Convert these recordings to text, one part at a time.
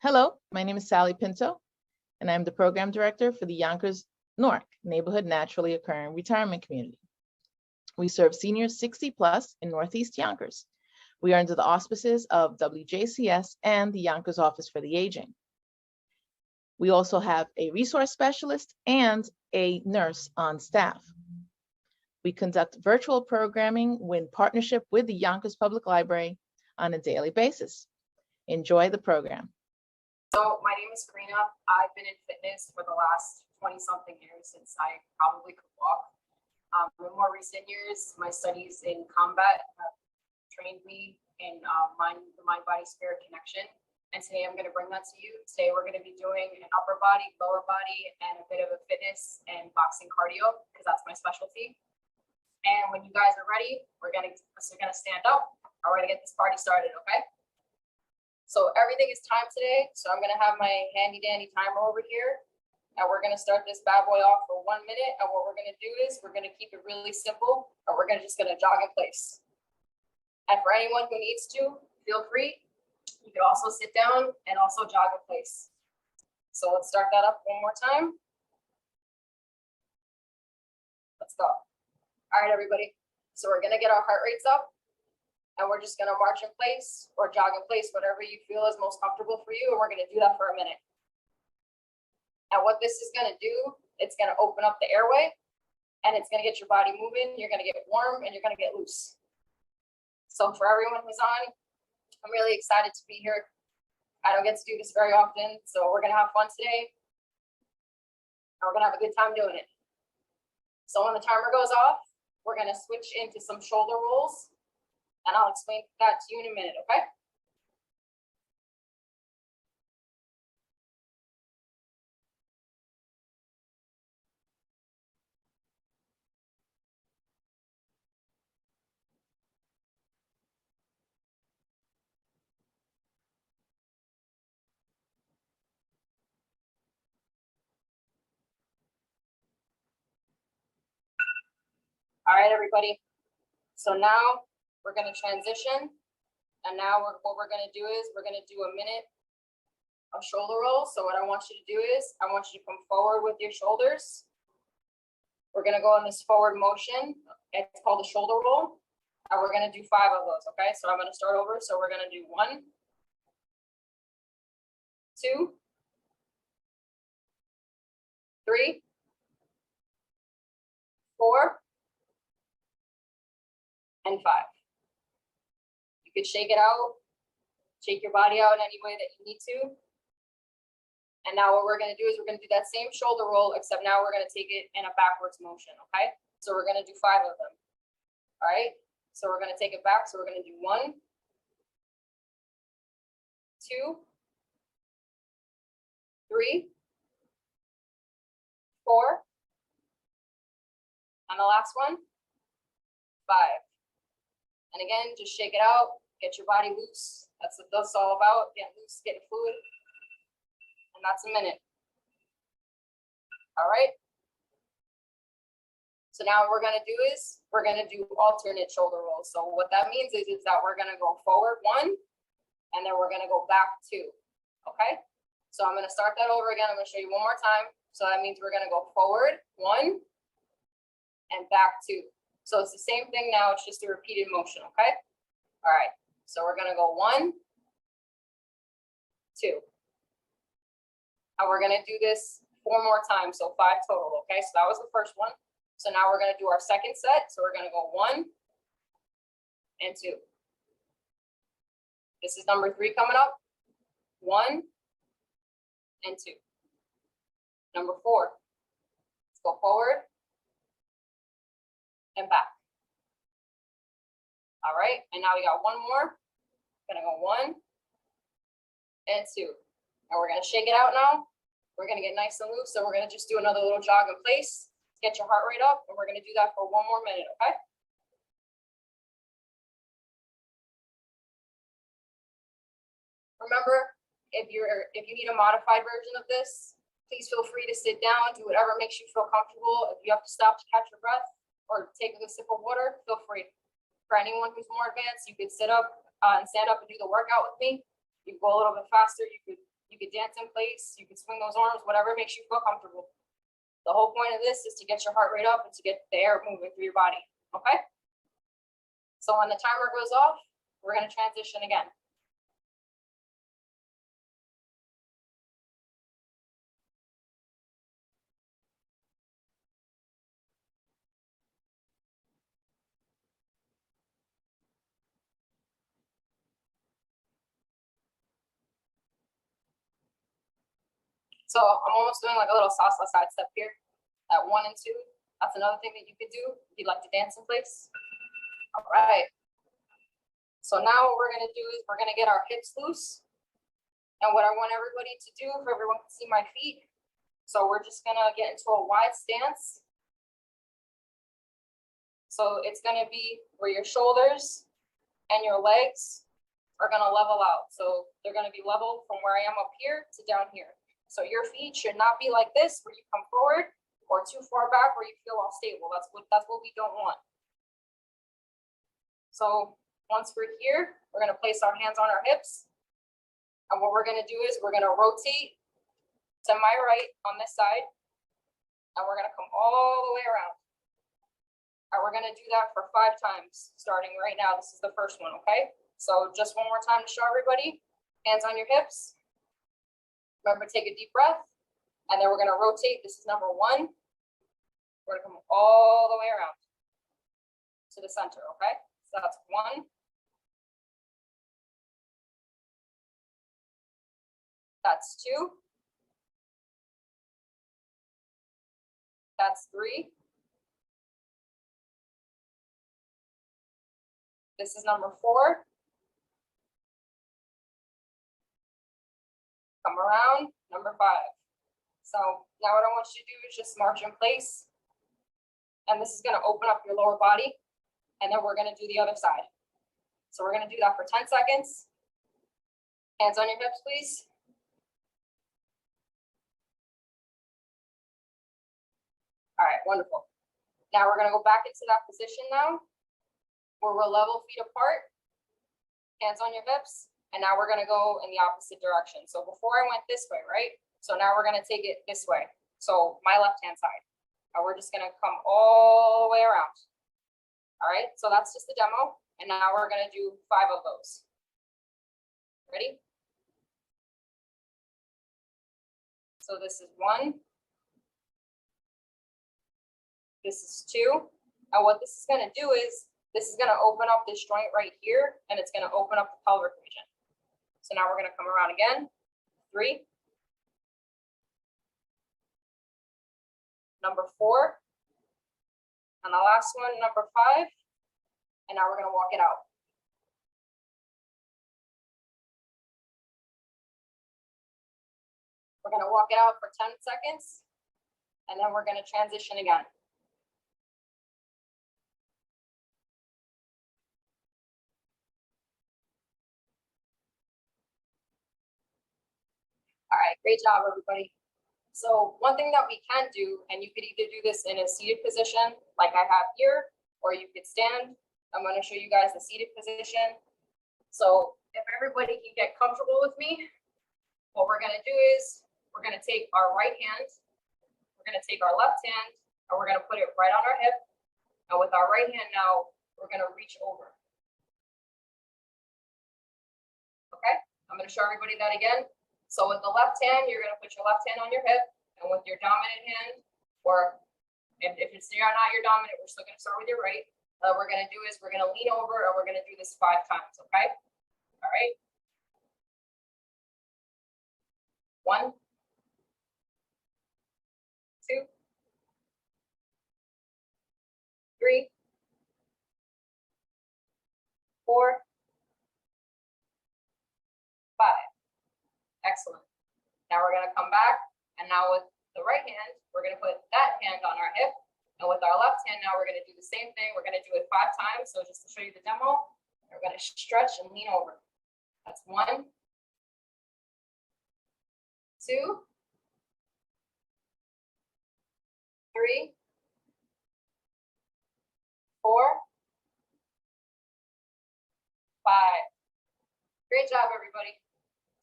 Hello, my name is Sally Pinto, and I'm the Program Director for the Yonkers NORC, Neighborhood Naturally Occurring Retirement Community. We serve seniors 60 plus in Northeast Yonkers. We are under the auspices of WJCS and the Yonkers Office for the Aging. We also have a resource specialist and a nurse on staff. We conduct virtual programming in partnership with the Yonkers Public Library on a daily basis. Enjoy the program. So my name is Karina. I've been in fitness for the last 20-something years since I probably could walk. In more recent years, my studies in combat have trained me in the mind-body-spirit connection. And today I'm going to bring that to you. Today we're going to be doing an upper body, lower body, and a bit of a fitness and boxing cardio because that's my specialty. And when you guys are ready, we're going to stand up. We're going to get this party started, okay? So everything is timed today. So I'm going to have my handy dandy timer over here. And we're going to start this bad boy off for 1 minute. And what we're going to do is we're going to keep it really simple. And we're just going to jog in place. And for anyone who needs to, feel free. You can also sit down and also jog in place. So let's start that up one more time. Let's go. All right, everybody. So we're going to get our heart rates up. And we're just going to march in place or jog in place, whatever you feel is most comfortable for you. And we're going to do that for a minute. And what this is going to do, it's going to open up the airway and it's going to get your body moving. You're going to get warm and you're going to get loose. So for everyone who's on, I'm really excited to be here. I don't get to do this very often. So we're going to have fun today. And we're going to have a good time doing it. So when the timer goes off, we're going to switch into some shoulder rolls. And I'll explain that to you in a minute, okay? All right, everybody. So now we're going to transition. And now what we're going to do is we're going to do a minute of shoulder rolls. So what I want you to do is I want you to come forward with your shoulders. We're going to go in this forward motion. It's called a shoulder roll. And we're going to do 5 of those. Okay. So I'm going to start over. So we're going to do 1, 2, 3, 4, and 5. You could shake it out, shake your body out in any way that you need to. And now what we're going to do is we're going to do that same shoulder roll, except now we're going to take it in a backwards motion, okay? So we're going to do 5 of them, all right? So we're going to take it back. So we're going to do 1, 2, 3, 4, and the last one, 5. And again, just shake it out, get your body loose. That's what that's all about, getting loose, getting fluid. And that's a minute. All right. So now what we're going to do is we're going to do alternate shoulder rolls. So what that means is that we're going to go forward 1, and then we're going to go back 2. Okay. So I'm going to start that over again. I'm going to show you one more time. So that means we're going to go forward 1 and back 2. So it's the same thing now, it's just a repeated motion, okay? All right, so we're gonna go 1, 2. And we're gonna do this 4 more times, so 5 total, okay? So that was the first one. So now we're gonna do our second set. So we're gonna go 1 and 2. This is number 3 coming up. 1 and 2. Number 4, let's go forward and back. All right, and now we got 1 more. Gonna go 1 and 2. And we're gonna shake it out now. We're gonna get nice and loose. So we're gonna just do another little jog in place. Get your heart rate up, and we're gonna do that for 1 more minute, okay? Remember, if you need a modified version of this, Please feel free to sit down, do whatever makes you feel comfortable. If you have to stop to catch your breath or take a sip of water, feel free. For anyone who's more advanced, you could sit up and stand up and do the workout with me. You go a little bit faster, you could dance in place, you could swing those arms, whatever makes you feel comfortable. The whole point of this is to get your heart rate up and to get the air moving through your body, okay? So when the timer goes off, we're gonna transition again. So I'm almost doing like a little salsa side step here at 1 and 2. That's another thing that you could do if you'd like to dance in place. All right. So now what we're gonna do is we're gonna get our hips loose. And what I want everybody to do, if everyone can see my feet, so we're just gonna get into a wide stance. So it's gonna be where your shoulders and your legs are gonna level out. So they're gonna be level from where I am up here to down here. So your feet should not be like this, where you come forward, or too far back where you feel unstable. That's what we don't want. So once we're here, we're gonna place our hands on our hips. And what we're gonna do is we're gonna rotate to my right on this side, and we're gonna come all the way around. And we're gonna do that for 5 times, starting right now. This is the first one, okay? So just one more time to show everybody. Hands on your hips. Remember, take a deep breath, and then we're gonna rotate. This is number 1. We're gonna come all the way around to the center, okay? So that's 1. That's 2. That's 3. This is number 4. Come around, number 5. So now what I want you to do is just march in place. And this is gonna open up your lower body. And then we're gonna do the other side. So we're gonna do that for 10 seconds. Hands on your hips, please. All right, wonderful. Now we're gonna go back into that position now, where we're level feet apart, hands on your hips, and now we're gonna go in the opposite direction. So before I went this way, right? So now we're gonna take it this way. So my left-hand side. And we're just gonna come all the way around. All right, so that's just the demo. And now we're gonna do 5 of those. Ready? So this is 1. This is 2. And what this is gonna do is, this is gonna open up this joint right here, and it's gonna open up the pelvic region. So now we're gonna come around again. 3. Number 4. And the last one, number 5. And now we're gonna walk it out. We're gonna walk it out for 10 seconds, and then we're gonna transition again. All right, great job, everybody. So one thing that we can do, and you could either do this in a seated position like I have here, or you could stand. I'm going to show you guys the seated position. So if everybody can get comfortable with me, what we're going to do is we're going to take our right hand, we're going to take our left hand, and we're going to put it right on our hip. And with our right hand now, we're going to reach over. Okay, I'm going to show everybody that again. So with the left hand, you're going to put your left hand on your hip, and with your dominant hand, or if it's not your dominant, we're still going to start with your right. What we're going to do is we're going to lean over, and we're going to do this 5 times, okay? All right. 1, 2, 3, 4, 5. Excellent. Now we're going to come back, and now with the right hand, we're going to put that hand on our hip, and with our left hand, now we're going to do the same thing. We're going to do it 5 times. So just to show you the demo, we're going to stretch and lean over. That's 1, 2, 3, 4, 5. Great job, everybody.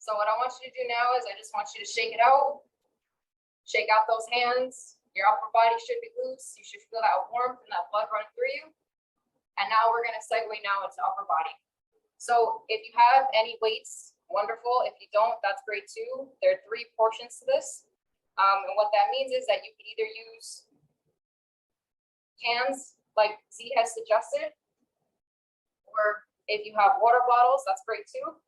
So what I want you to do now is I just want you to shake it out. Shake out those hands. Your upper body should be loose. You should feel that warmth and that blood running through you. And now we're going to segue now into upper body. So if you have any weights, wonderful. If you don't, that's great too. There are 3 portions to this. And what that means is that you can either use cans like Z has suggested, or if you have water bottles, that's great too.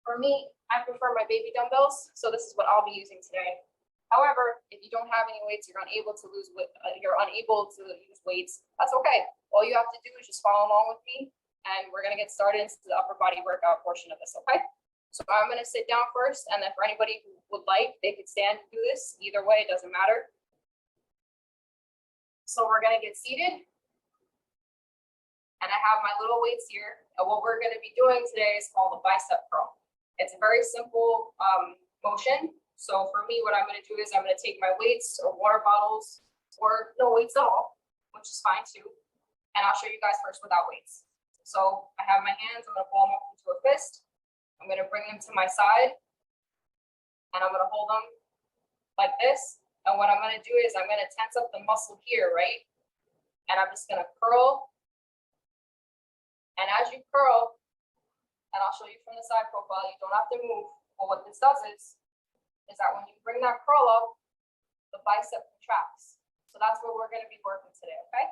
For me, I prefer my baby dumbbells, so this is what I'll be using today. However, if you don't have any weights, you're unable to use weights, that's okay. All you have to do is just follow along with me, and we're gonna get started into the upper body workout portion of this, okay? So I'm gonna sit down first, and then for anybody who would like, they could stand and do this. Either way, it doesn't matter. So we're gonna get seated. And I have my little weights here. And what we're gonna be doing today is called a bicep curl. It's a very simple motion. So for me, what I'm gonna do is I'm gonna take my weights or water bottles or no weights at all, which is fine too. And I'll show you guys first without weights. So I have my hands, I'm gonna ball them up into a fist. I'm gonna bring them to my side and I'm gonna hold them like this. And what I'm gonna do is I'm gonna tense up the muscle here, right? And I'm just gonna curl. And as you curl, and I'll show you from the side profile, you don't have to move. But what this does is that when you bring that curl up, the bicep contracts. So that's what we're going to be working today, okay?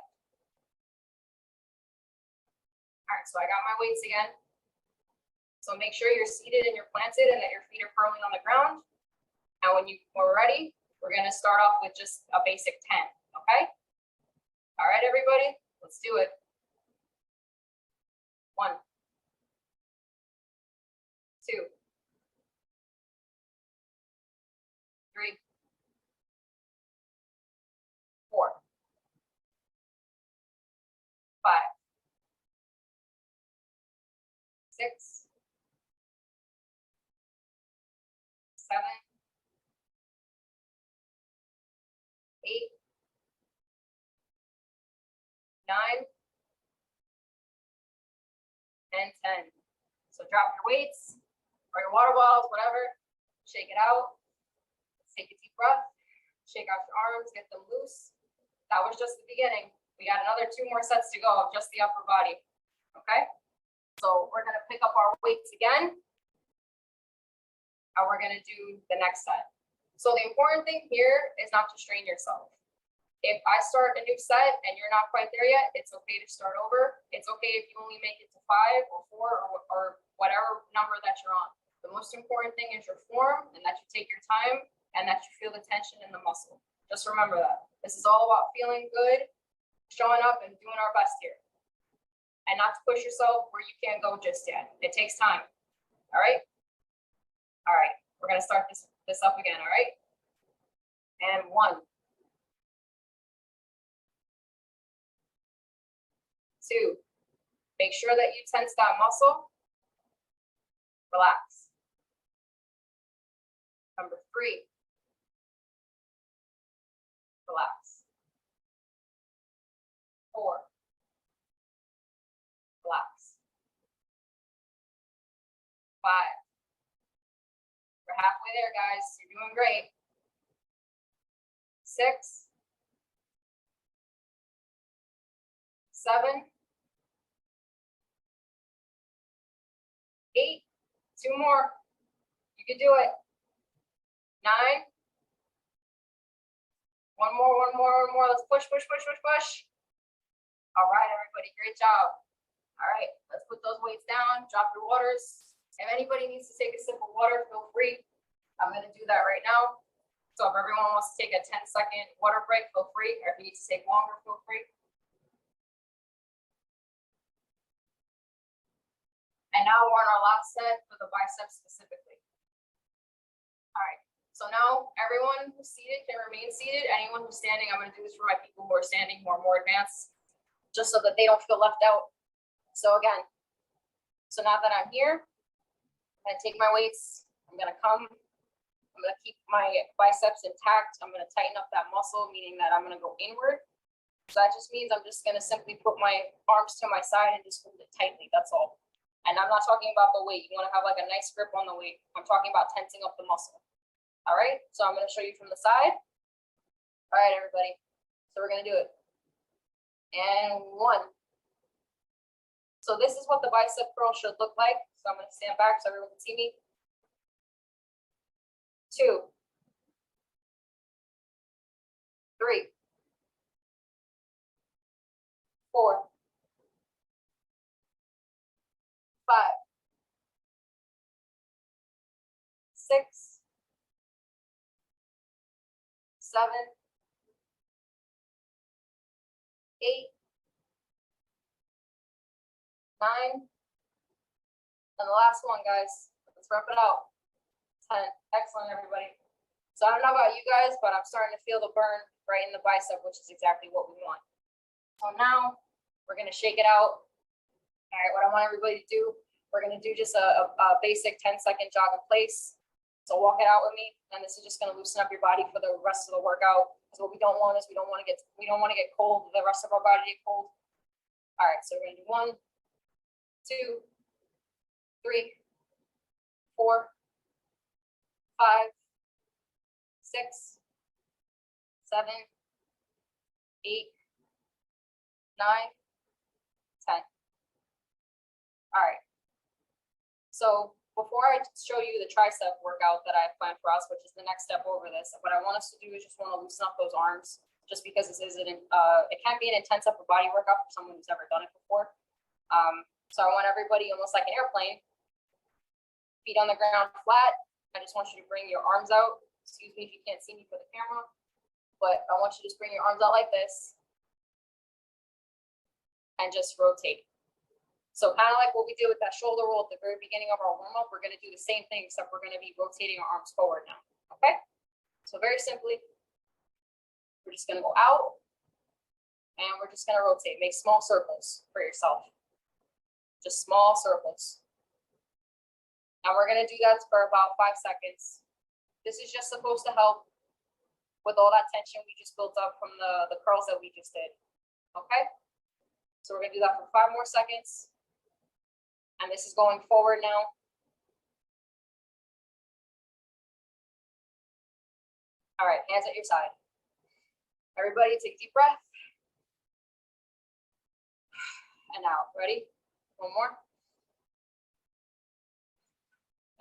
All right, so I got my weights again. So make sure you're seated and you're planted and that your feet are firmly on the ground. And when we're ready, we're going to start off with just a basic 10, okay? All right, everybody, let's do it. 1, 2, 3, 4, 5, 6, 7, 8, 9, and 10. So drop your weights or your water bottles, whatever. Shake it out. Take a deep breath. Shake out your arms, get them loose. That was just the beginning. We got another 2 more sets to go of just the upper body. Okay? So we're gonna pick up our weights again. And we're gonna do the next set. So the important thing here is not to strain yourself. If I start a new set and you're not quite there yet, it's okay to start over. It's okay if you only make it to 5 or 4 or whatever number that you're on. The most important thing is your form and that you take your time and that you feel the tension in the muscle. Just remember that. This is all about feeling good, showing up and doing our best here. And not to push yourself where you can't go just yet. It takes time. All right? All right. We're going to start this up again. All right? And 1, 2, make sure that you tense that muscle. Relax. Number 3, relax. 4, relax. 5, we're halfway there, guys. You're doing great. 6, 7, 8, 2 more. You can do it. 9, 1 more. Let's push. All right, everybody, great job. All right, let's put those weights down, drop your waters. If anybody needs to take a sip of water, feel free. I'm gonna do that right now. So if everyone wants to take a 10-second water break, feel free. Or if you need to take longer, feel free. And now we're on our last set for the biceps specifically. All right, so now everyone who's seated can remain seated. Anyone who's standing, I'm gonna do this for my people who are standing, who are more advanced, just so that they don't feel left out. So again, so now that I'm here, I'm gonna take my weights, I'm gonna come I'm gonna keep my biceps intact. I'm gonna tighten up that muscle, meaning that I'm gonna go inward. So that just means I'm just gonna simply put my arms to my side and just hold it tightly, that's all. And I'm not talking about the weight. You wanna have like a nice grip on the weight. I'm talking about tensing up the muscle. All right, so I'm gonna show you from the side. All right, everybody, so we're gonna do it. And 1. So this is what the bicep curl should look like. So I'm gonna stand back so everyone can see me. 2, 3, 4, 5, 6, 7, 8, 9, and the last one, guys. Let's wrap it out. 10. Excellent, everybody. So I don't know about you guys, but I'm starting to feel the burn right in the bicep, which is exactly what we want. So now we're gonna shake it out. All right, what I want everybody to do, we're gonna do just a basic 10-second jog in place. So walk it out with me, and this is just gonna loosen up your body for the rest of the workout. Because what we don't want is we don't want to get cold. The rest of our body get cold. All right, so we're gonna do 1, 2, 3, 4, 5, 6, 7, 8, 9, 10. All right. So before I show you the tricep workout that I have planned for us, which is the next step over this, what I want us to do is just want to loosen up those arms, just because this is it can be an intense upper body workout for someone who's never done it before. So I want everybody almost like an airplane, feet on the ground flat. I just want you to bring your arms out. Excuse me if you can't see me for the camera, but I want you to just bring your arms out like this and just rotate. So kind of like what we did with that shoulder roll at the very beginning of our warm-up, we're going to do the same thing, except we're going to be rotating our arms forward now, okay? So very simply, we're just going to go out, and we're just going to rotate. Make small circles for yourself. Just small circles. And we're going to do that for about 5 seconds. This is just supposed to help with all that tension we just built up from the curls that we just did, okay? So we're going to do that for 5 more seconds. And this is going forward now. All right, hands at your side. Everybody take a deep breath. And out, ready? One more.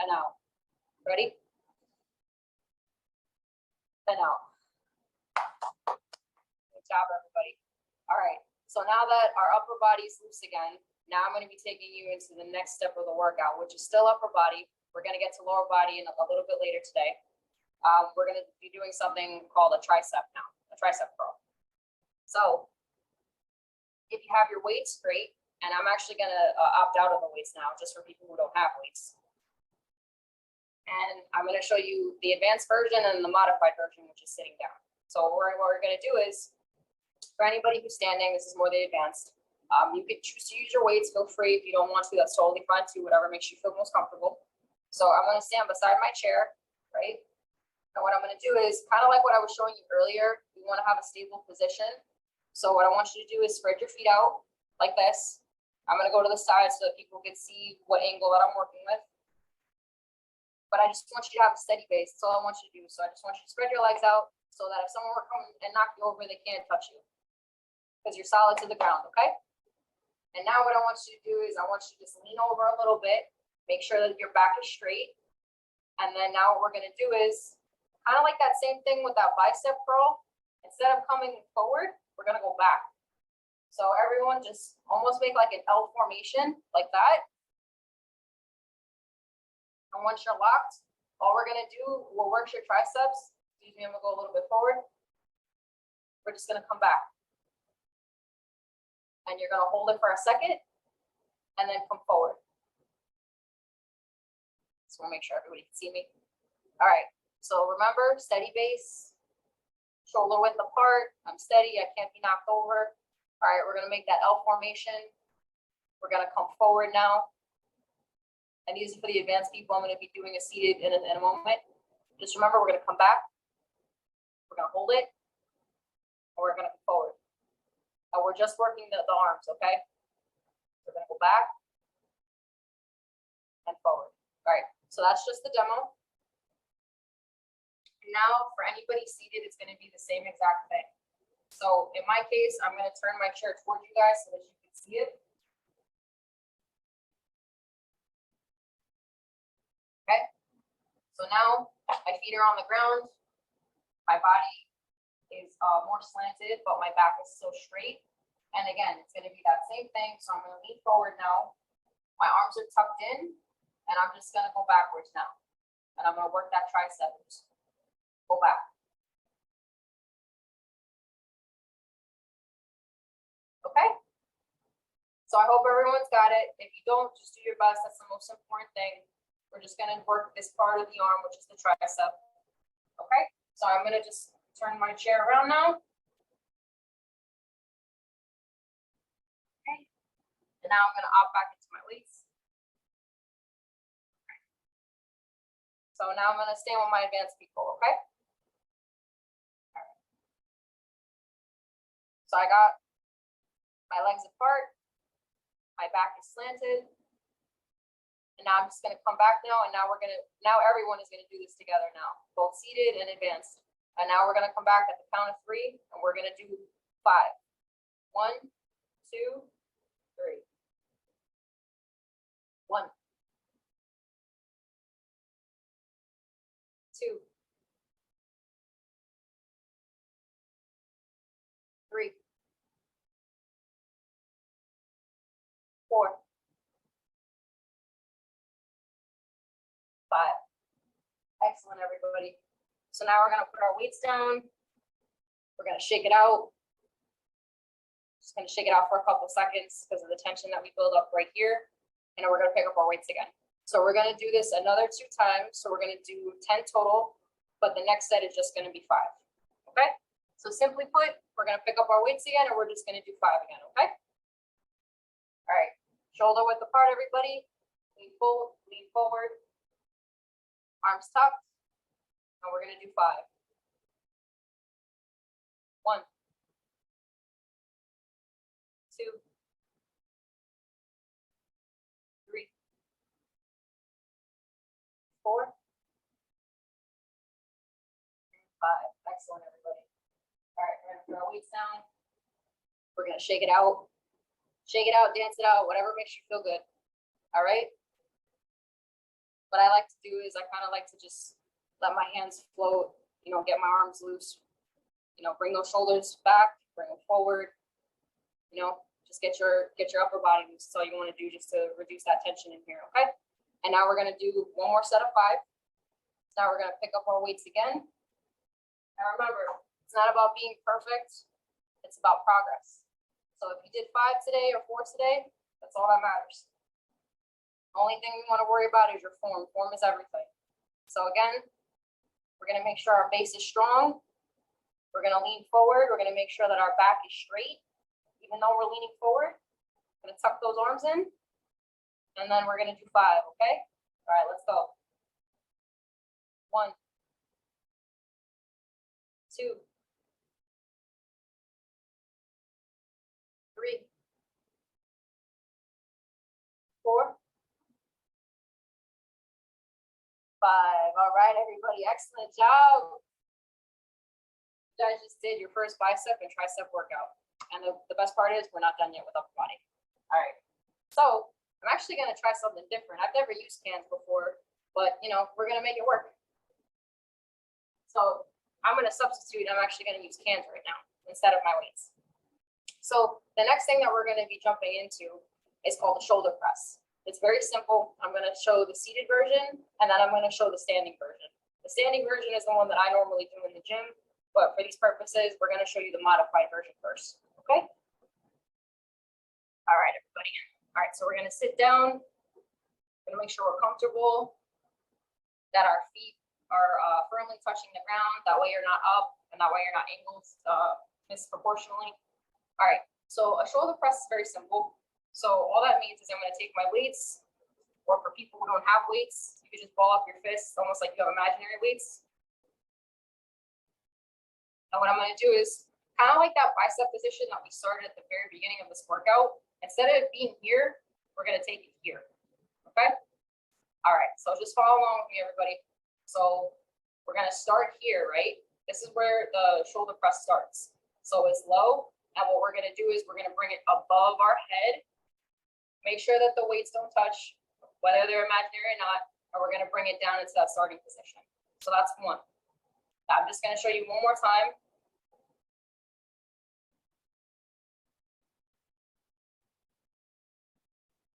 And out, ready? And out. Good job, everybody. All right, so now that our upper body is loose again, now I'm going to be taking you into the next step of the workout, which is still upper body. We're going to get to lower body in a little bit later today. We're going to be doing something called a tricep now, a tricep curl. So if you have your weights, great. And I'm actually going to opt out of the weights now, just for people who don't have weights. And I'm going to show you the advanced version and the modified version, which is sitting down. So what we're going to do is, for anybody who's standing, this is more the advanced. You can choose to use your weights, feel free. If you don't want to, that's totally fine too, whatever makes you feel most comfortable. So I'm going to stand beside my chair, right? And what I'm going to do is kind of like what I was showing you earlier. We want to have a stable position. So what I want you to do is spread your feet out like this. I'm going to go to the side so that people can see what angle that I'm working with. But I just want you to have a steady base. That's all I want you to do. So I just want you to spread your legs out so that if someone were to come and knock you over, they can't touch you because you're solid to the ground, okay? And now what I want you to do is I want you to just lean over a little bit, make sure that your back is straight. And then now what we're going to do is kind of like that same thing with that bicep curl. Instead of coming forward, we're going to go back. So everyone just almost make like an L formation like that. And once you're locked, all we're going to do will work your triceps. Excuse me, I'm going to go a little bit forward. We're just going to come back. And you're going to hold it for a second and then come forward. So we'll make sure everybody can see me. All right. So remember, steady base, shoulder width apart. I'm steady. I can't be knocked over. All right. We're going to make that L formation. We're going to come forward now. And these are for the advanced people. I'm going to be doing a seated in a moment. Just remember, we're gonna come back, we're gonna hold it, and we're gonna go forward. And we're just working the arms, okay? We're gonna go back and forward. All right, so that's just the demo. Now, for anybody seated, it's gonna be the same exact thing. So in my case, I'm gonna turn my chair towards you guys so that you can see it. Okay, so now my feet are on the ground. My body is more slanted, but my back is still straight. And again, it's gonna be that same thing. So I'm gonna lean forward now. My arms are tucked in, and I'm just gonna go backwards now. And I'm gonna work that tricep. Go back. Okay? So I hope everyone's got it. If you don't, just do your best. That's the most important thing. We're just gonna work this part of the arm, which is the tricep. Okay? So I'm gonna just turn my chair around now. Okay. And now I'm gonna opt back into my weights. Okay. So now I'm gonna stand with my advanced people, okay? All right. So I got my legs apart, my back is slanted. And now I'm just gonna come back now, and now everyone is gonna do this together now, both seated and advanced. And now we're gonna come back at the count of 3, and we're gonna do 5. 1, 2, 3. 1, 2, 3, 4, 5. Excellent, everybody. So now we're gonna put our weights down. We're gonna shake it out. Just gonna shake it out for a couple seconds because of the tension that we build up right here. And then we're gonna pick up our weights again. So we're gonna do this another 2 times. So we're gonna do 10 total, but the next set is just gonna be 5. Okay? So simply put, we're gonna pick up our weights again, and we're just gonna do 5 again, okay? All right, shoulder width apart, everybody. Lean forward, arms tucked, and we're gonna do 5. 1, 2, 3, 4, 5. Excellent, everybody. All right, we're gonna put our weights down. We're gonna shake it out. Shake it out, dance it out, whatever makes you feel good. All right. What I like to do is I kind of like to just let my hands float, get my arms loose, bring those shoulders back, bring them forward, just get your upper body loose. That's all you want to do just to reduce that tension in here. Okay. And now we're going to do one more set of 5. So now we're going to pick up our weights again. And remember, it's not about being perfect. It's about progress. So if you did 5 today or 4 today, that's all that matters. The only thing we want to worry about is your form. Form is everything. So again, we're going to make sure our base is strong. We're going to lean forward. We're going to make sure that our back is straight, even though we're leaning forward. We're going to tuck those arms in. And then we're going to do 5, okay? All right, let's go. 1, 2, 3, 4, 5. All right, everybody, excellent job. You guys just did your first bicep and tricep workout. And the best part is we're not done yet with upper body. All right, so I'm actually gonna try something different. I've never used cans before, but we're gonna make it work. So I'm gonna substitute, I'm actually gonna use cans right now instead of my weights. So the next thing that we're gonna be jumping into is called the shoulder press. It's very simple. I'm going to show the seated version, and then I'm going to show the standing version. The standing version is the one that I normally do in the gym, but for these purposes, we're going to show you the modified version first, okay? All right, everybody. All right, so we're going to sit down. We're going to make sure we're comfortable, that our feet are firmly touching the ground. That way you're not up, and that way you're not angled misproportionally. All right, so a shoulder press is very simple. So all that means is I'm going to take my weights, or for people who don't have weights, you can just ball up your fists, almost like you have imaginary weights. And what I'm going to do is kind of like that bicep position that we started at the very beginning of this workout. Instead of it being here, we're going to take it here. Okay? All right. So just follow along with me, everybody. So we're going to start here, right? This is where the shoulder press starts. So it's low. And what we're going to do is we're going to bring it above our head. Make sure that the weights don't touch, whether they're imaginary or not. And we're going to bring it down into that starting position. So that's one. I'm just going to show you one more time.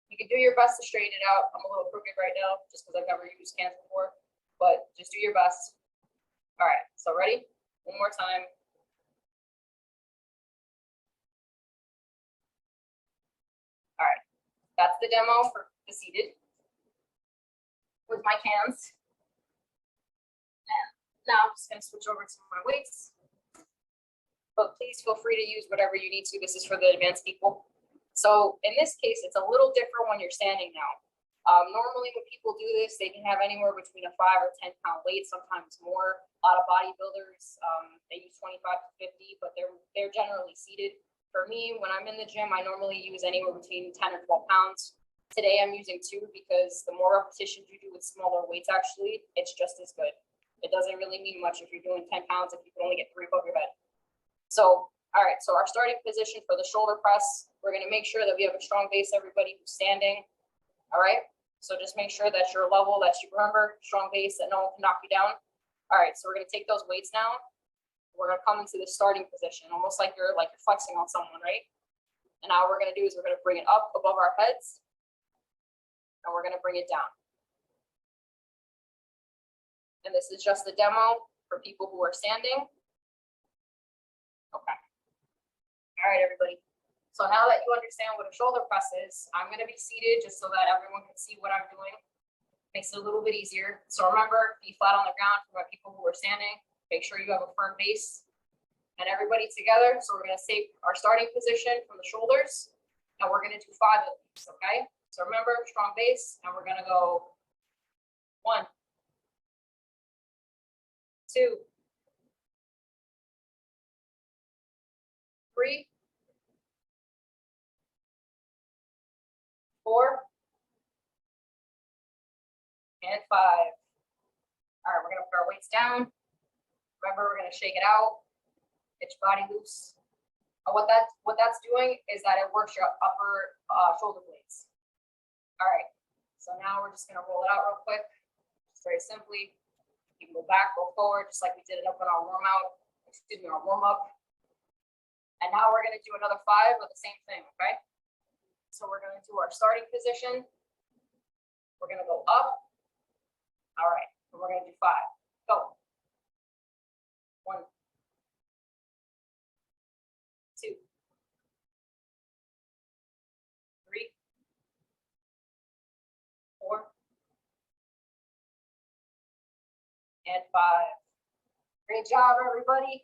You can do your best to straighten it out. I'm a little crooked right now just because I've never used hands before, but just do your best. All right, so ready? One more time. All right, that's the demo for the seated with my hands. And now I'm just going to switch over to my weights. But please feel free to use whatever you need to. This is for the advanced people. So in this case, it's a little different when you're standing now. Normally when people do this, they can have anywhere between a 5 or 10 pound weight, sometimes more. A lot of bodybuilders, they use 25 to 50, but they're generally seated. For me, when I'm in the gym, I normally use anywhere between 10 or 12 pounds. Today I'm using 2 because the more repetitions you do with smaller weights, actually, it's just as good. It doesn't really mean much if you're doing 10 pounds if you can only get 3 above your head. So, all right, so our starting position for the shoulder press, we're going to make sure that we have a strong base, everybody who's standing. All right, so just make sure that you're level, that you remember, strong base, that no one can knock you down. All right, so we're going to take those weights now. We're going to come into the starting position, almost like you're flexing on someone, right? And now what we're going to do is we're going to bring it up above our heads, and we're going to bring it down. And this is just a demo for people who are standing. Okay. All right, everybody. So now that you understand what a shoulder press is, I'm going to be seated just so that everyone can see what I'm doing. Makes it a little bit easier. So remember, be flat on the ground for my people who are standing. Make sure you have a firm base. And everybody together. So we're going to take our starting position from the shoulders. And we're going to do 5 of these, okay? So remember, strong base. And we're going to go 1, 2, 3, 4, and 5. All right, we're going to put our weights down. Remember, we're going to shake it out. Get your body loose. What that's doing is that it works your upper shoulder blades. All right, so now we're just going to roll it out real quick. Just very simply. You can go back, go forward, just like we did it up on our warm up. Excuse me, our warm up. And now we're going to do another 5 of the same thing, okay? So we're going to do our starting position. We're going to go up. All right, and we're going to do 5. Go. 1, 2, 3, 4, and 5. Great job, everybody.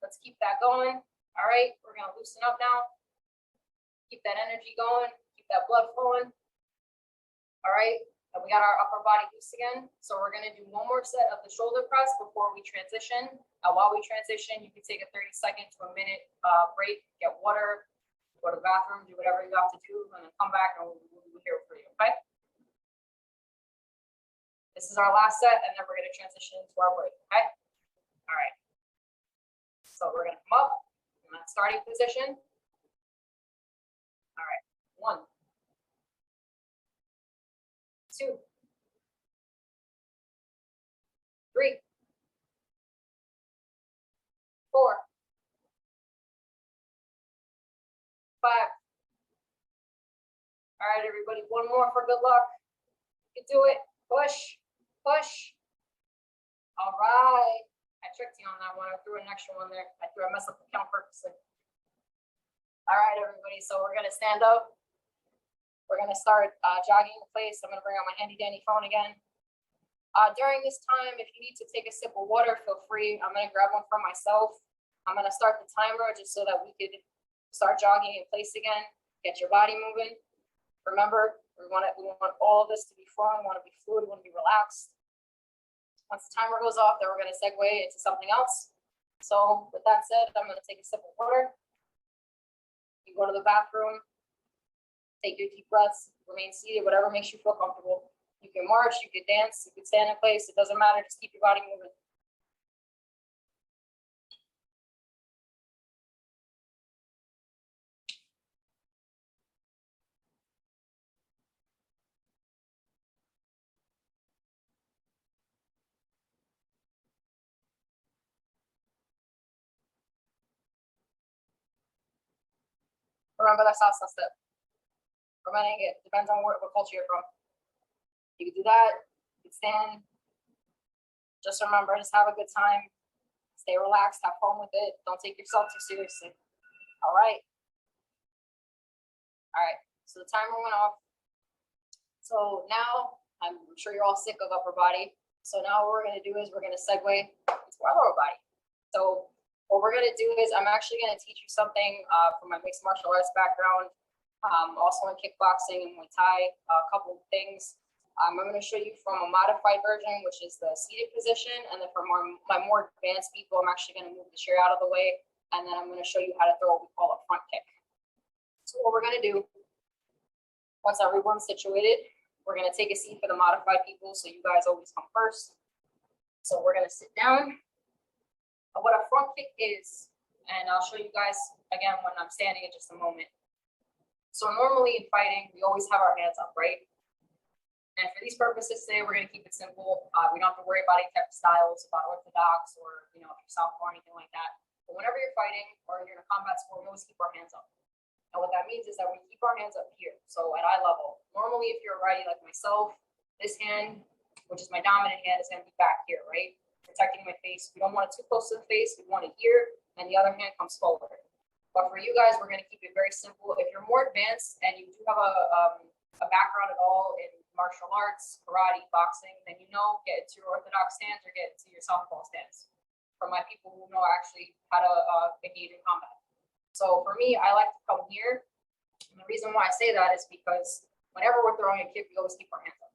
Let's keep that going. All right, we're going to loosen up now. Keep that energy going. Keep that blood flowing. All right, and we got our upper body loose again. So we're going to do one more set of the shoulder press before we transition. While we transition, you can take a 30-second to a minute break, get water, go to the bathroom, do whatever you have to do, and then come back and we'll be here for you, okay? This is our last set, and then we're going to transition into our break, okay? All right. So we're going to come up in that starting position. All right. 1, 2, 3, 4, 5. All right, everybody. One more for good luck. You can do it. Push, push. All right. I tricked you on that one. I threw an extra one there. I messed up the count purposely. All right, everybody. So we're going to stand up. We're going to start jogging in place. I'm going to bring out my handy dandy phone again. During this time, if you need to take a sip of water, feel free. I'm going to grab one for myself. I'm going to start the timer just so that we could start jogging in place again. Get your body moving. Remember, we want all of this to be fun. We want to be fluid. We want to be relaxed. Once the timer goes off, then we're going to segue into something else. So with that said, I'm gonna take a sip of water. You go to the bathroom, take your deep breaths, remain seated, whatever makes you feel comfortable. You can march, you can dance, you can stand in place, it doesn't matter, just keep your body moving. Remember that salsa step. Remembering it depends on what culture you're from. You can do that, you can stand. Just remember, just have a good time. Stay relaxed, have fun with it. Don't take yourself too seriously. All right. All right, so the timer went off. So now I'm sure you're all sick of upper body. So now what we're gonna do is we're gonna segue into our lower body. So what we're gonna do is I'm actually gonna teach you something from my mixed martial arts background, also in kickboxing and Muay Thai, a couple of things. I'm gonna show you from a modified version, which is the seated position. And then for my more advanced people, I'm actually gonna move the chair out of the way. And then I'm gonna show you how to throw what we call a front kick. So what we're gonna do, once everyone's situated, we're gonna take a seat for the modified people, so you guys always come first. So we're gonna sit down. What a front kick is, and I'll show you guys again when I'm standing in just a moment. So normally in fighting, we always have our hands up, right? And for these purposes today, we're gonna keep it simple. We don't have to worry about any type of styles, about orthodox or if you're southpaw or anything like that. But whenever you're fighting or you're in a combat sport, we always keep our hands up. And what that means is that we keep our hands up here, so at eye level. Normally, if you're a righty like myself, this hand, which is my dominant hand, is going to be back here, right? Protecting my face. We don't want it too close to the face. We want it here, and the other hand comes forward. But for you guys, we're going to keep it very simple. If you're more advanced and you do have a background at all in martial arts, karate, boxing, then get into your orthodox stance or get into your southpaw stance. For my people who know actually how to engage in combat. So for me, I like to come here. And the reason why I say that is because whenever we're throwing a kick, we always keep our hands up.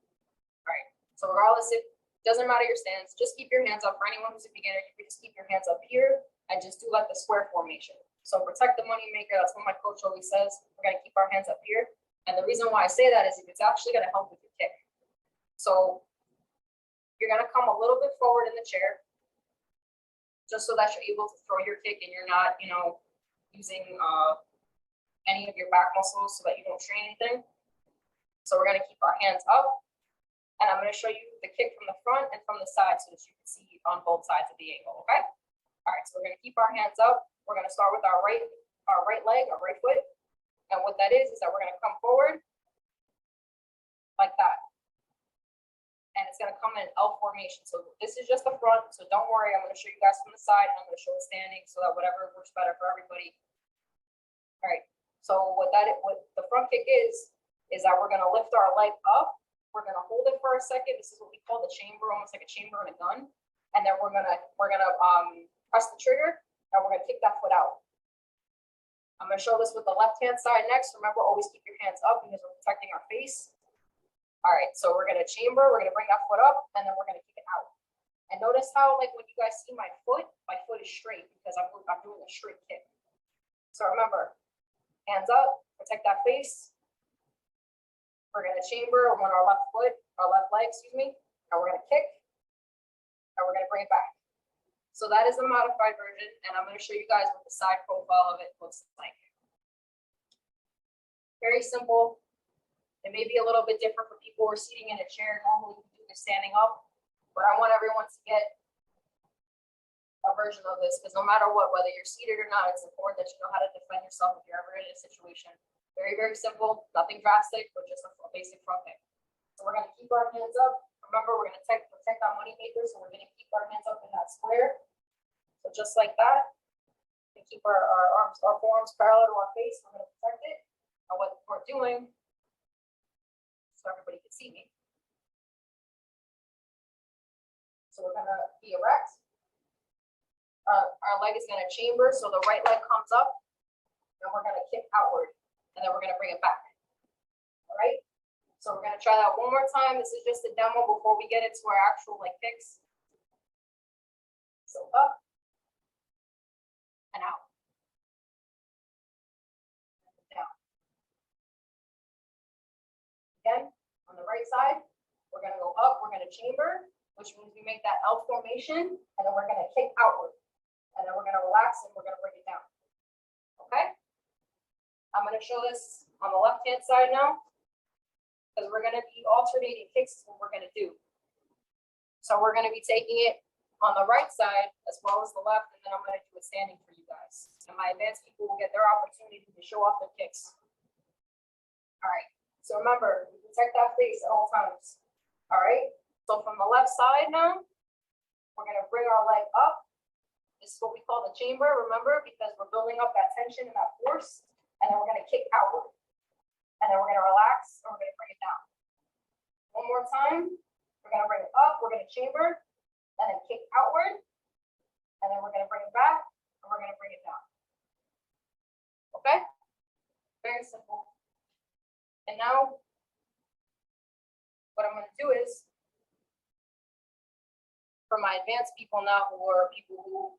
All right. So regardless, it doesn't matter your stance, just keep your hands up. For anyone who's a beginner, you can just keep your hands up here and just do like the square formation. So protect the money maker. That's what my coach always says. We're gonna keep our hands up here. And the reason why I say that is it's actually gonna help with your kick. So you're gonna come a little bit forward in the chair, just so that you're able to throw your kick and you're not, using any of your back muscles so that you don't strain anything. So we're going to keep our hands up, and I'm going to show you the kick from the front and from the side so that you can see on both sides of the angle, okay? All right, so we're going to keep our hands up. We're going to start with our right leg, our right foot. And what that is that we're going to come forward like that. And it's going to come in an L formation. So this is just the front, so don't worry. I'm going to show you guys from the side, and I'm going to show it standing so that whatever works better for everybody. All right, so what the front kick is that we're going to lift our leg up. We're going to hold it for a second. This is what we call the chamber, almost like a chamber in a gun. And then we're gonna press the trigger, and we're going to kick that foot out. I'm going to show this with the left-hand side next. Remember, always keep your hands up because we're protecting our face. All right, so we're gonna chamber, we're gonna bring that foot up, and then we're gonna kick it out. And notice how, like, when you guys see my foot is straight because I'm doing a straight kick. So remember, hands up, protect that face. We're gonna chamber on our left leg, and we're gonna kick, and we're gonna bring it back. So that is the modified version, and I'm gonna show you guys what the side profile of it looks like. Very simple. It may be a little bit different for people who are sitting in a chair. Normally, we do this standing up, but I want everyone to get a version of this because no matter what, whether you're seated or not, it's important that you know how to defend yourself if you're ever in a situation. Very, very simple, nothing drastic, but just a basic front kick. So we're going to keep our hands up. Remember, we're going to protect our money maker, so we're going to keep our hands up in that square. So just like that, we keep our forearms parallel to our face. We're going to protect it. And what we're doing, so everybody can see me. So we're gonna be erect. Our leg is gonna chamber, so the right leg comes up, and we're gonna kick outward, and then we're gonna bring it back. All right. So we're gonna try that one more time. This is just a demo before we get into our actual kicks. So up, and out. Down. Again, on the right side, we're going to go up, we're going to chamber, which means we make that L formation, and then we're going to kick outward. And then we're going to relax and we're going to bring it down. Okay? I'm going to show this on the left-hand side now, because we're going to be alternating kicks is what we're going to do. So we're going to be taking it on the right side as well as the left, and then I'm going to do it standing for you guys. And my advanced people will get their opportunity to show off their kicks. All right. So remember, protect that face at all times. All right. So from the left side now, we're going to bring our leg up. This is what we call the chamber, remember, because we're building up that tension and that force. And then we're going to kick outward. And then we're going to relax and we're going to bring it down. One more time. We're going to bring it up. We're going to chamber and then kick outward. And then we're going to bring it back and we're going to bring it down. Okay? Very simple. And now what I'm going to do is, for my advanced people now, who are people who,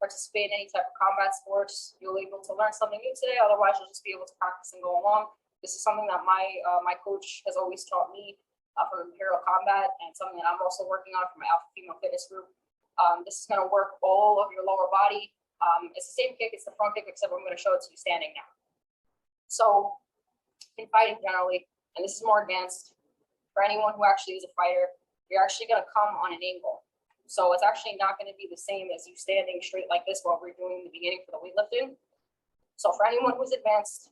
participate in any type of combat sports, you'll be able to learn something new today. Otherwise, you'll just be able to practice and go along. This is something that my coach has always taught me from Imperial Combat, and something that I'm also working on for my Alpha Female Fitness group. This is going to work all of your lower body. It's the same kick, it's the front kick, except I'm going to show it to you standing now. So in fighting generally, and this is more advanced, for anyone who actually is a fighter, you're actually going to come on an angle. So it's actually not going to be the same as you standing straight like this while we're doing the beginning for the weightlifting. So for anyone who's advanced,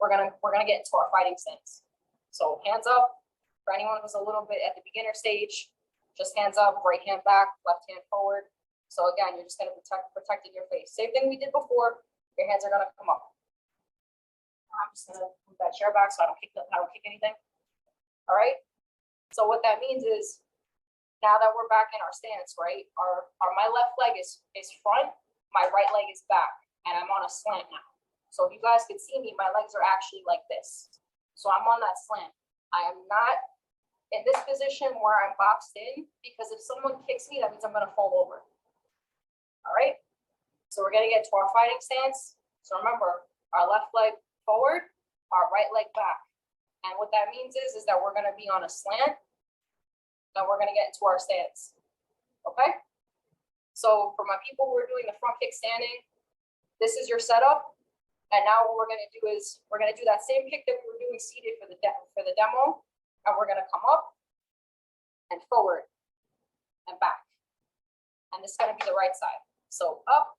we're gonna get into our fighting stance. So hands up. For anyone who's a little bit at the beginner stage, just hands up, right hand back, left hand forward. So again, you're just going to protecting your face. Same thing we did before. Your hands are going to come up. I'm just going to move that chair back so I don't kick anything. All right. So what that means is, now that we're back in our stance, right? My left leg is front, my right leg is back, and I'm on a slant now. So if you guys can see me, my legs are actually like this. So I'm on that slant. I am not in this position where I'm boxed in, because if someone kicks me, that means I'm going to fall over. All right. So we're going to get to our fighting stance. So remember, our left leg forward, our right leg back. And what that means is that we're going to be on a slant. And we're going to get into our stance. Okay? So for my people who are doing the front kick standing, this is your setup. And now what we're going to do is we're going to do that same kick that we were doing seated for the demo. And we're going to come up and forward and back. And this is going to be the right side. So up,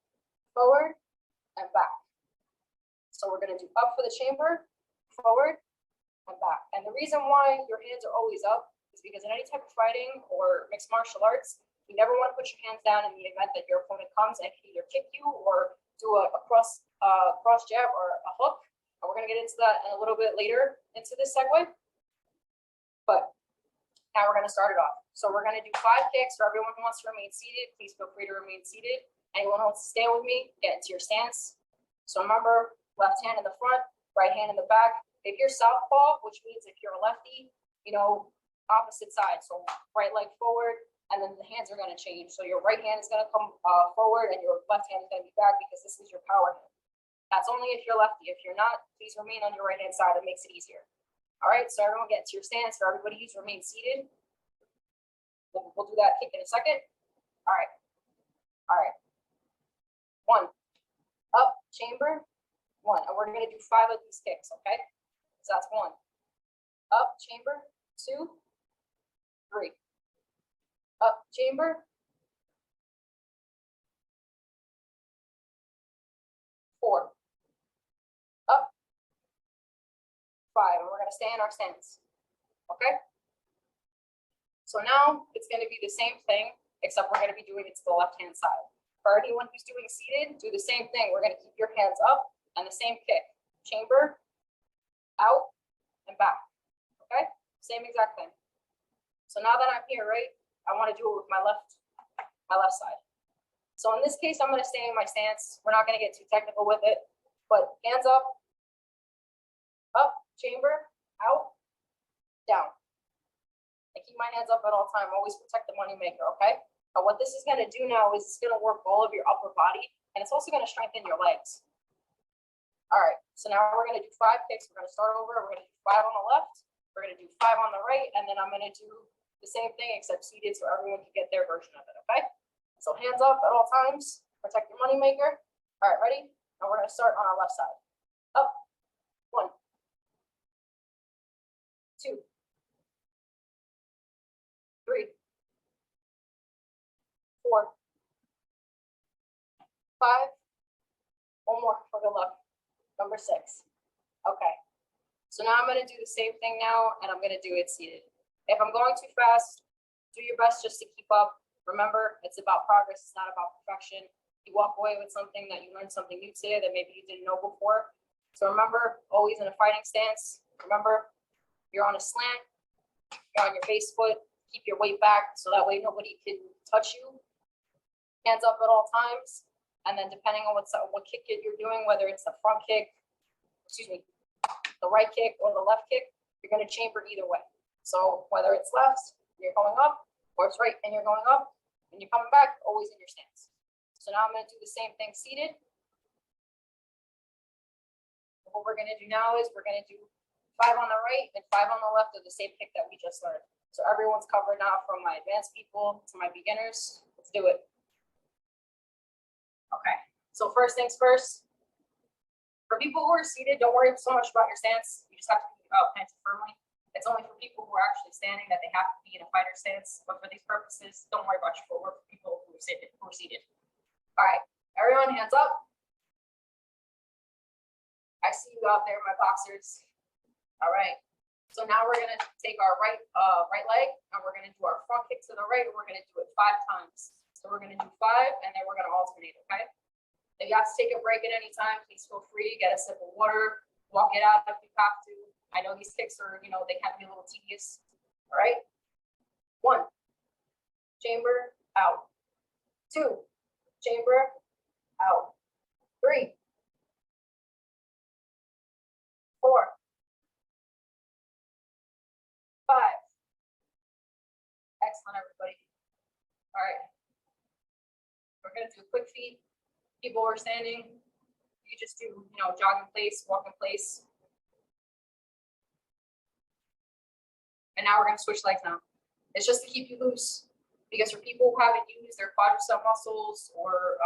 forward, and back. So we're going to do up for the chamber, forward, and back. And the reason why your hands are always up is because in any type of fighting or mixed martial arts, you never want to put your hands down in the event that your opponent comes and can either kick you or do a cross jab or a hook. And we're going to get into that in a little bit later into this segue. But now we're going to start it off. So we're going to do 5 kicks. For everyone who wants to remain seated, please feel free to remain seated. Anyone who wants to stand with me, get into your stance. So remember, left hand in the front, right hand in the back. If you're southpaw, which means if you're a lefty, opposite side. So right leg forward, and then the hands are going to change. So your right hand is going to come forward and your left hand is going to be back, because this is your power hand. That's only if you're lefty. If you're not, please remain on your right hand side. It makes it easier. All right, so everyone get to your stance. For everybody who's remain seated. We'll do that kick in a second. All right. 1, up, chamber, 1. And we're going to do 5 of these kicks, okay? So that's 1. Up, chamber, 2, 3. Up, chamber. 4. Up. 5. And we're going to stay in our stance. Okay? So now it's going to be the same thing, except we're going to be doing it to the left-hand side. For anyone who's doing seated, do the same thing. We're going to keep your hands up and the same kick. Chamber, out, and back. Okay? Same exact thing. So now that I'm here, right, I want to do it with my left side. So in this case, I'm going to stay in my stance. We're not going to get too technical with it, but hands up, chamber, out, down. I keep my hands up at all time. Always protect the money maker, okay? But what this is going to do now is it's going to work all of your upper body, and it's also going to strengthen your legs. All right, so now we're going to do 5 kicks. We're going to start over. We're going to do 5 on the left. We're going to do 5 on the right, and then I'm going to do the same thing except seated so everyone can get their version of it, okay? So hands up at all times. Protect your moneymaker. All right, ready? Now we're going to start on our left side. Up. 1, 2, 3, 4, 5. One more for good luck. Number 6. Okay. So now I'm going to do the same thing now, and I'm going to do it seated. If I'm going too fast, do your best just to keep up. Remember, it's about progress. It's not about perfection. You walk away with something that you learned something new today that maybe you didn't know before. So remember, always in a fighting stance. Remember, you're on a slant. You're on your base foot. Keep your weight back so that way nobody can touch you. Hands up at all times. And then depending on what kick you're doing, whether it's the front kick, the right kick or the left kick, you're going to chamber either way. So whether it's left, you're going up, or it's right and you're going up, and you're coming back, always in your stance. So now I'm going to do the same thing seated. What we're going to do now is we're going to do 5 on the right and 5 on the left of the same kick that we just learned. So everyone's covered now, from my advanced people to my beginners. Let's do it. Okay, so first things first. For people who are seated, don't worry so much about your stance. You just have to be planted firmly. It's only for people who are actually standing that they have to be in a fighter stance. But for these purposes, don't worry about your footwork for people who are seated. All right, everyone, hands up. I see you out there, my boxers. All right. So now we're gonna take our right leg, and we're gonna do our front kick to the right, and we're gonna do it 5 times. So we're gonna do 5, and then we're gonna alternate. Okay. If you have to take a break at any time, please feel free. Get a sip of water, walk it out if you have to. I know these kicks are, they can be a little tedious. All right. 1, chamber, out. 2, chamber, out. 3, 4, 5. Excellent, everybody. All right. We're going to do quick feet. People are standing. You just do, jog in place, walk in place. And now we're going to switch legs now. It's just to keep you loose. Because for people who haven't used their quadricep muscles or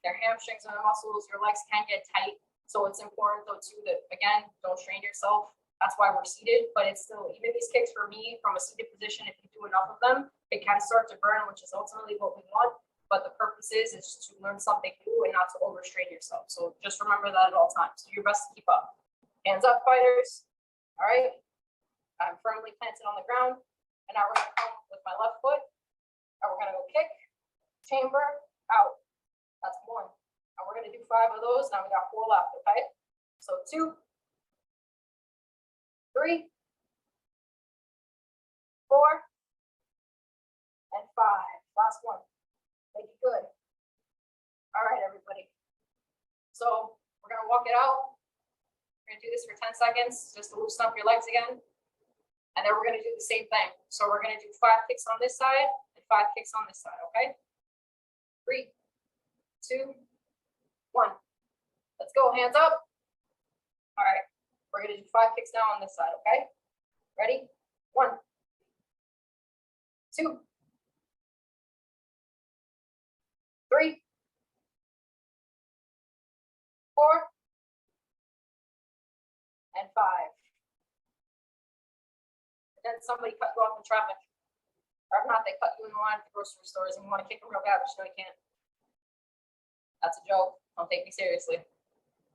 their hamstrings and their muscles, your legs can get tight. So it's important, though, too, that, again, don't strain yourself. That's why we're seated. But it's still, even these kicks for me, from a seated position, if you do enough of them, it can start to burn, which is ultimately what we want. But the purpose is to learn something new and not to overstrain yourself. So just remember that at all times. Do your best to keep up. Hands up, fighters. All right. I'm firmly planted on the ground. And now we're going to come with my left foot. And we're going to go kick, chamber, out. That's 1. And we're going to do 5 of those. Now we got 4 left, okay? So 2, 3, 4, and 5. Last one. Make it good. All right, everybody. So we're going to walk it out. We're going to do this for 10 seconds just to loosen up your legs again. And then we're going to do the same thing. So we're going to do 5 kicks on this side and 5 kicks on this side, okay? 3, 2, 1. Let's go. Hands up. All right. We're going to do 5 kicks now on this side, okay? Ready? 1, 2, 3, 4, and 5. And then somebody cut you off in traffic. Or if not, they cut you in the line at the grocery stores and you want to kick them real bad, but you know you can't. That's a joke. Don't take me seriously.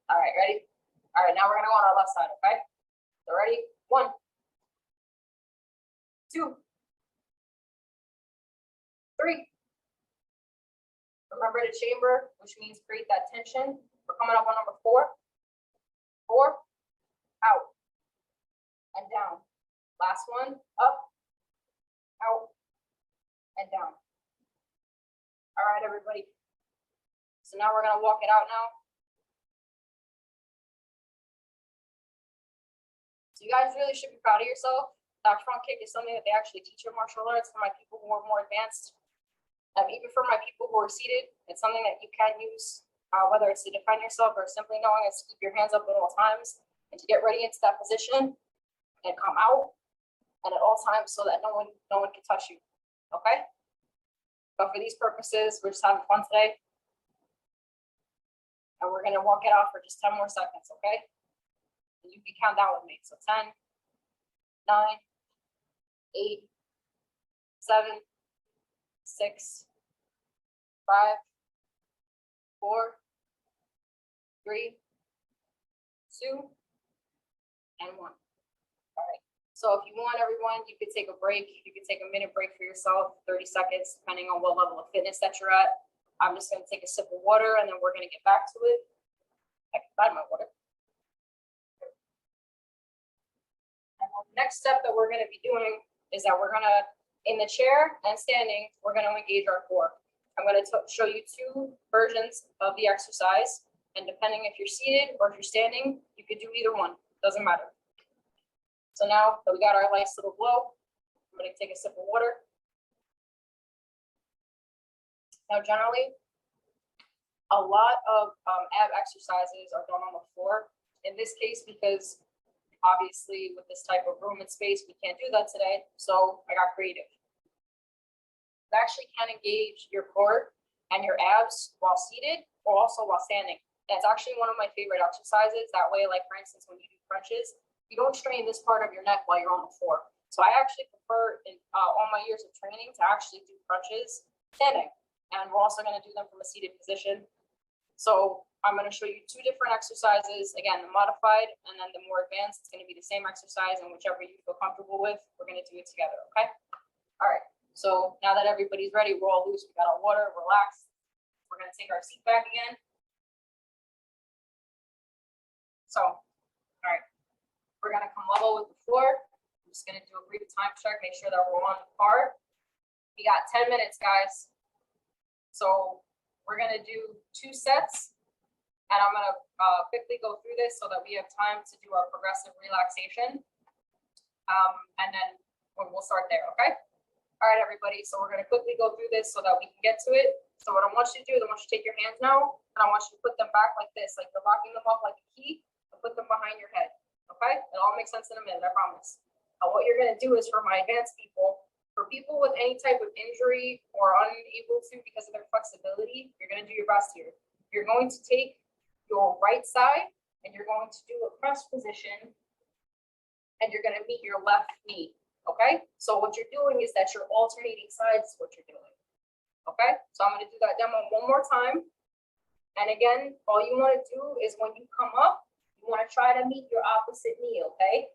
All right, ready? All right, now we're going to go on our left side, okay? So ready? 1, 2, 3. Remember to chamber, which means create that tension. We're coming up on number 4. 4, out, and down. Last one, up, out, and down. All right, everybody. So now we're going to walk it out now. So you guys really should be proud of yourself. That front kick is something that they actually teach in martial arts for my people who are more advanced. Even for my people who are seated, it's something that you can use, whether it's to defend yourself or simply knowing it's to keep your hands up at all times and to get ready into that position and come out and at all times so that no one can touch you. Okay? But for these purposes, we're just having fun today. And we're gonna walk it out for just 10 more seconds, okay? And you can count down with me. So 10, 9, 8, 7, 6, 5, 4, 3, 2, and 1. All right. So if you want, everyone, you could take a break. You could take a minute break for yourself, 30 seconds, depending on what level of fitness that you're at. I'm just going to take a sip of water, and then we're going to get back to it. I can find my water. And the next step that we're going to be doing is that we're going to, in the chair and standing, we're going to engage our core. I'm going to show you 2 versions of the exercise. And depending if you're seated or if you're standing, you could do either one. Doesn't matter. So now that we got our nice little glow, I'm going to take a sip of water. Now, generally, a lot of ab exercises are done on the floor. In this case, because obviously with this type of room and space, we can't do that today. So I got creative. You actually can engage your core and your abs while seated or also while standing. And it's actually one of my favorite exercises. That way, like for instance, when you do crunches, you don't strain this part of your neck while you're on the floor. So I actually prefer in all my years of training to actually do crunches standing. And we're also going to do them from a seated position. So I'm going to show you 2 different exercises. Again, the modified and then the more advanced. It's going to be the same exercise, and whichever you feel comfortable with, we're going to do it together, okay? All right. So now that everybody's ready, we're all loose. We got our water, relax. We're going to take our seat back again. So, all right. We're going to come level with the floor. I'm just going to do a brief time check, make sure that we're on par. We got 10 minutes, guys. So we're going to do 2 sets, and I'm going to quickly go through this so that we have time to do our progressive relaxation. And then we'll start there, okay? All right, everybody. So we're going to quickly go through this so that we can get to it. So what I want you to do is I want you to take your hands now, and I want you to put them back like this, like you're locking them up like a key, and put them behind your head, okay? It all makes sense in a minute, I promise. What you're going to do is for my advanced people, for people with any type of injury or unable to because of their flexibility, you're going to do your best here. You're going to take your right side and you're going to do a press position and you're going to meet your left knee, okay? So what you're doing is that you're alternating sides is what you're doing, okay? So I'm going to do that demo one more time. And again, all you want to do is when you come up, you want to try to meet your opposite knee, okay?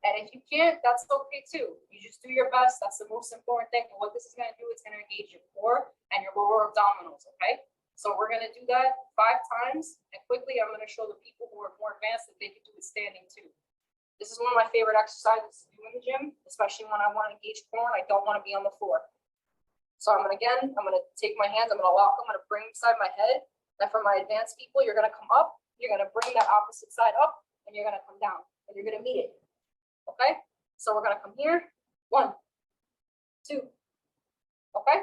And if you can't, that's okay too. You just do your best. That's the most important thing. But what this is going to do, it's going to engage your core and your lower abdominals, okay? So we're going to do that 5 times. And quickly, I'm going to show the people who are more advanced that they can do it standing too. This is one of my favorite exercises to do in the gym, especially when I want to engage core and I don't want to be on the floor. So I'm going to take my hands, I'm going to lock them, I'm going to bring them beside my head. And for my advanced people, you're going to come up, you're going to bring that opposite side up, and you're going to come down, and you're going to meet it. Okay, so we're gonna come here, 1, 2, okay?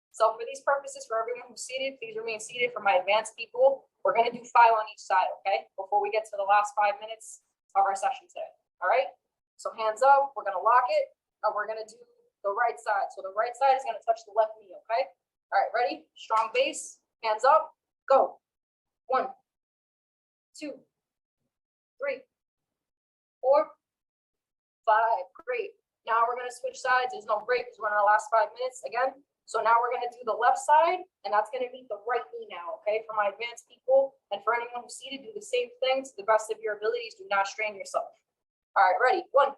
So for these purposes, for everyone who's seated, please remain seated. For my advanced people, we're gonna do 5 on each side, okay? Before we get to the last 5 minutes of our session today, all right? So hands up, we're gonna lock it, and we're gonna do the right side. So the right side is gonna touch the left knee, okay? All right, ready? Strong base, hands up, go. 1, 2, 3, 4, 5, great. Now we're going to switch sides. There's no break because we're in our last 5 minutes again. So now we're going to do the left side, and that's going to meet the right knee now, okay? For my advanced people and for anyone who's seated, do the same thing to the best of your abilities. Do not strain yourself. All right, ready? 1,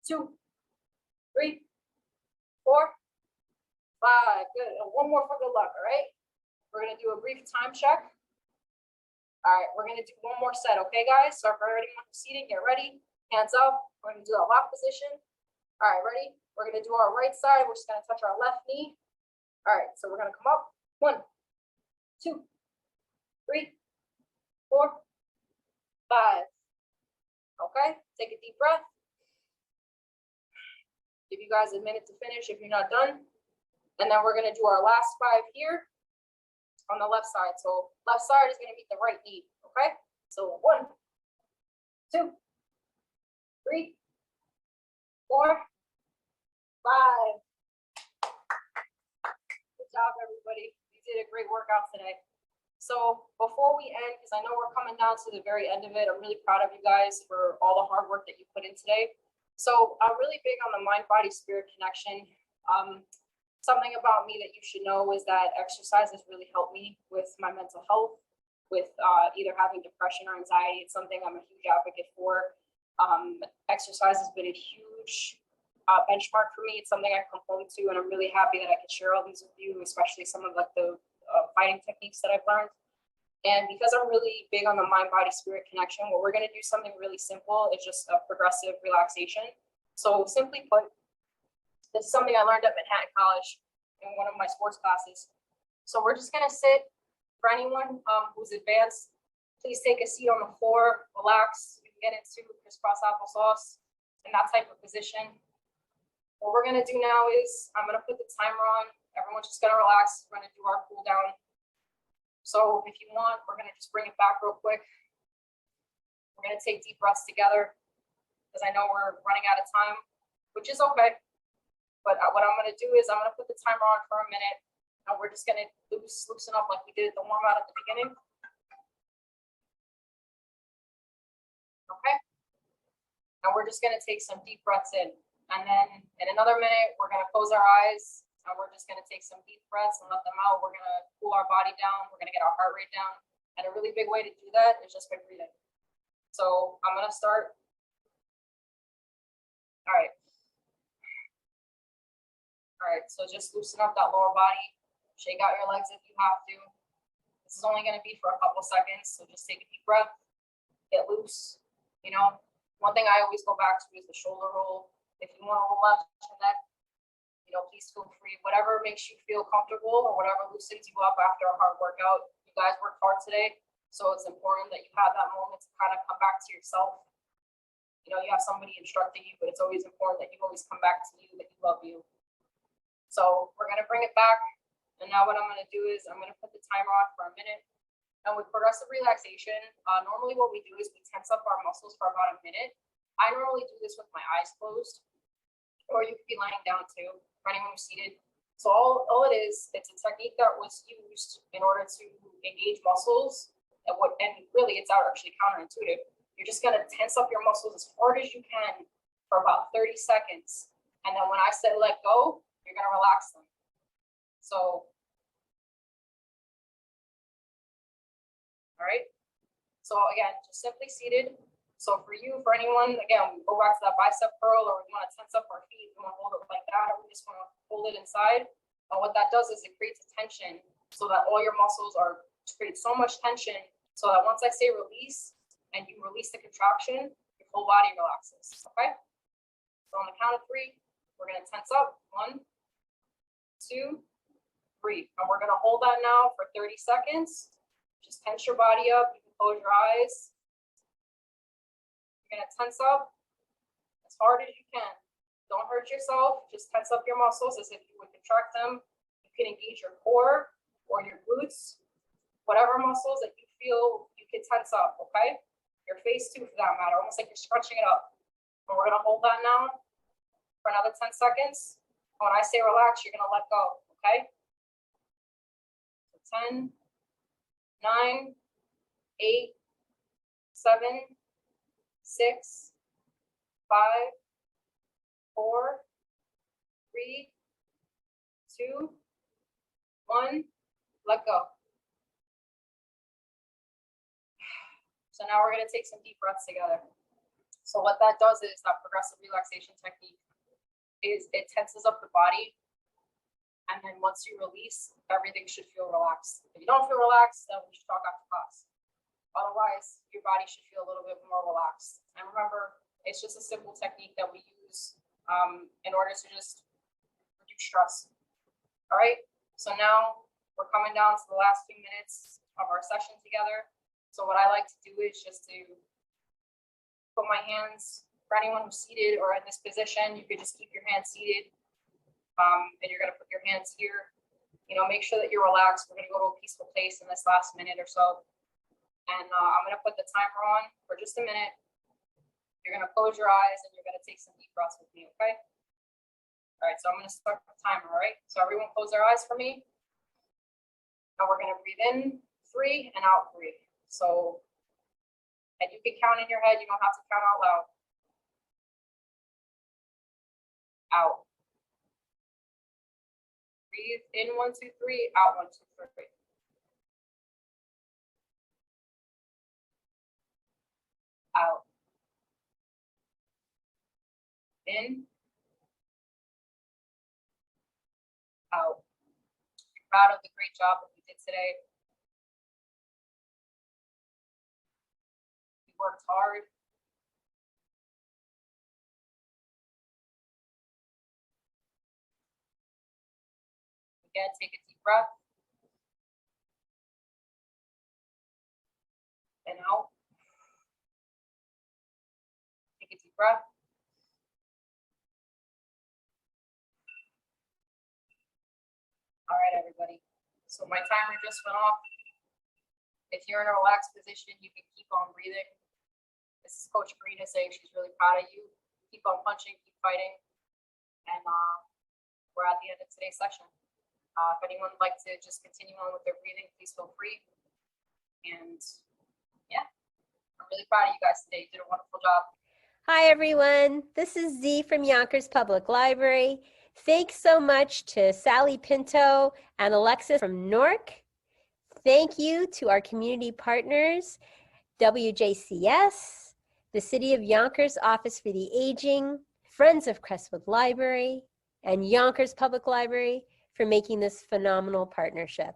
2, 3, 4, 5. Good. And one more for good luck, all right? We're going to do a brief time check. All right, we're going to do one more set, okay, guys? So for anyone who's seated, get ready. Hands up. We're going to do that lock position. All right, ready? We're going to do our right side. We're just going to touch our left knee. All right, so we're going to come up. 1, 2, 3, 4, 5. Okay, take a deep breath. Give you guys a minute to finish if you're not done. And then we're gonna do our last 5 here on the left side. So left side is gonna meet the right knee, okay? So 1, 2, 3, 4, 5. Good job, everybody. You did a great workout today. So before we end, because I know we're coming down to the very end of it, I'm really proud of you guys for all the hard work that you put in today. So I'm really big on the mind, body, spirit connection. Something about me that you should know is that exercise has really helped me with my mental health, with either having depression or anxiety. It's something I'm a huge advocate for. Exercise has been a huge benchmark for me. It's something I come home to, and I'm really happy that I can share all these with you, especially some of like the fighting techniques that I've learned. And because I'm really big on the mind, body, spirit connection, what we're going to do something really simple is just a progressive relaxation. So simply put, this is something I learned at Manhattan College in one of my sports classes. So we're just going to sit. For anyone who's advanced, please take a seat on the floor, relax. You can get into crisscross applesauce in that type of position. What we're going to do now is I'm going to put the timer on. Everyone's just going to relax. We're going to do our cool down. So if you want, we're going to just bring it back real quick. We're going to take deep breaths together because I know we're running out of time, which is okay. But what I'm going to do is I'm going to put the timer on for a minute, and we're just going to loosen up like we did the warm out at the beginning. Okay. And we're just going to take some deep breaths in. And then in another minute, we're going to close our eyes, and we're just going to take some deep breaths and let them out. We're going to cool our body down. We're going to get our heart rate down. And a really big way to do that is just by breathing. So I'm going to start. All right. All right, so just loosen up that lower body. Shake out your legs if you have to. This is only going to be for a couple seconds, so just take a deep breath, get loose. You know, one thing I always go back to is the shoulder roll. If you want to roll out your neck, you know, please feel free. Whatever makes you feel comfortable or whatever loosens you up after a hard workout. You guys worked hard today, so it's important that you have that moment to kind of come back to yourself. You know, you have somebody instructing you, but it's always important that you always come back to you, that you love you. So we're going to bring it back. And now what I'm going to do is I'm going to put the timer on for a minute. And with progressive relaxation, normally what we do is we tense up our muscles for about a minute. I normally do this with my eyes closed, or you could be lying down too, for anyone who's seated. So all it is, it's a technique that was used in order to engage muscles. And really it's actually counterintuitive. You're just going to tense up your muscles as hard as you can for about 30 seconds. And then when I say let go, you're going to relax them. So, all right. So again, just simply seated. So for you, for anyone, again, we go back to that bicep curl, or we want to tense up our feet. We want to hold it like that, or we just want to hold it inside. And what that does is it creates a tension so that all your muscles are create so much tension so that once I say release and you release the contraction, your whole body relaxes. Okay. So on the count of 3, we're going to tense up. 1, 2, 3. And we're going to hold that now for 30 seconds. Just tense your body up. You can close your eyes. You're going to tense up as hard as you can. Don't hurt yourself. Just tense up your muscles as if you would contract them. You can engage your core or your glutes, whatever muscles that you feel you can tense up, okay? Your face too, for that matter, almost like you're stretching it up. And we're going to hold that now for another 10 seconds. When I say relax, you're going to let go, okay? So 10, 9, 8, 7, 6, 5, 4, 3, 2, 1, let go. So now we're going to take some deep breaths together. So what that does is that progressive relaxation technique is it tenses up the body. And then once you release, everything should feel relaxed. If you don't feel relaxed, then we should talk after class. Otherwise, your body should feel a little bit more relaxed. And remember, it's just a simple technique that we use in order to just reduce stress. All right, so now we're coming down to the last few minutes of our session together. So what I like to do is just to put my hands, for anyone who's seated or in this position, you could just keep your hands seated. And you're gonna put your hands here. You know, make sure that you're relaxed. We're gonna go to a peaceful place in this last minute or so. And I'm gonna put the timer on for just a minute. You're gonna close your eyes and you're gonna take some deep breaths with me, okay? All right, so I'm gonna start the timer, all right? So everyone close their eyes for me. Now we're gonna breathe in 3 and out 3. So, and you can count in your head, you don't have to count out loud. Out. Breathe in 1, 2, 3, out 1, 2, 3. Out. In. Out. I'm proud of the great job that we did today. We worked hard. Again, take a deep breath. And out. Take a deep breath. All right, everybody. So my timer just went off. If you're in a relaxed position, you can keep on breathing. This is Coach Karina saying she's really proud of you. Keep on punching, keep fighting. And we're at the end of today's session. If anyone would like to just continue on with their breathing, please feel free. And yeah, I'm really proud of you guys today. You did a wonderful job. Hi, everyone. This is Z from Yonkers Public Library. Thanks so much to Sally Pinto and Alexis from Newark. Thank you to our community partners, WJCS, the City of Yonkers Office for the Aging, Friends of Crestwood Library, and Yonkers Public Library for making this phenomenal partnership.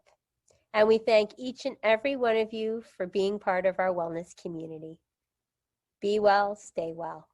And we thank each and every one of you for being part of our wellness community. Be well, stay well.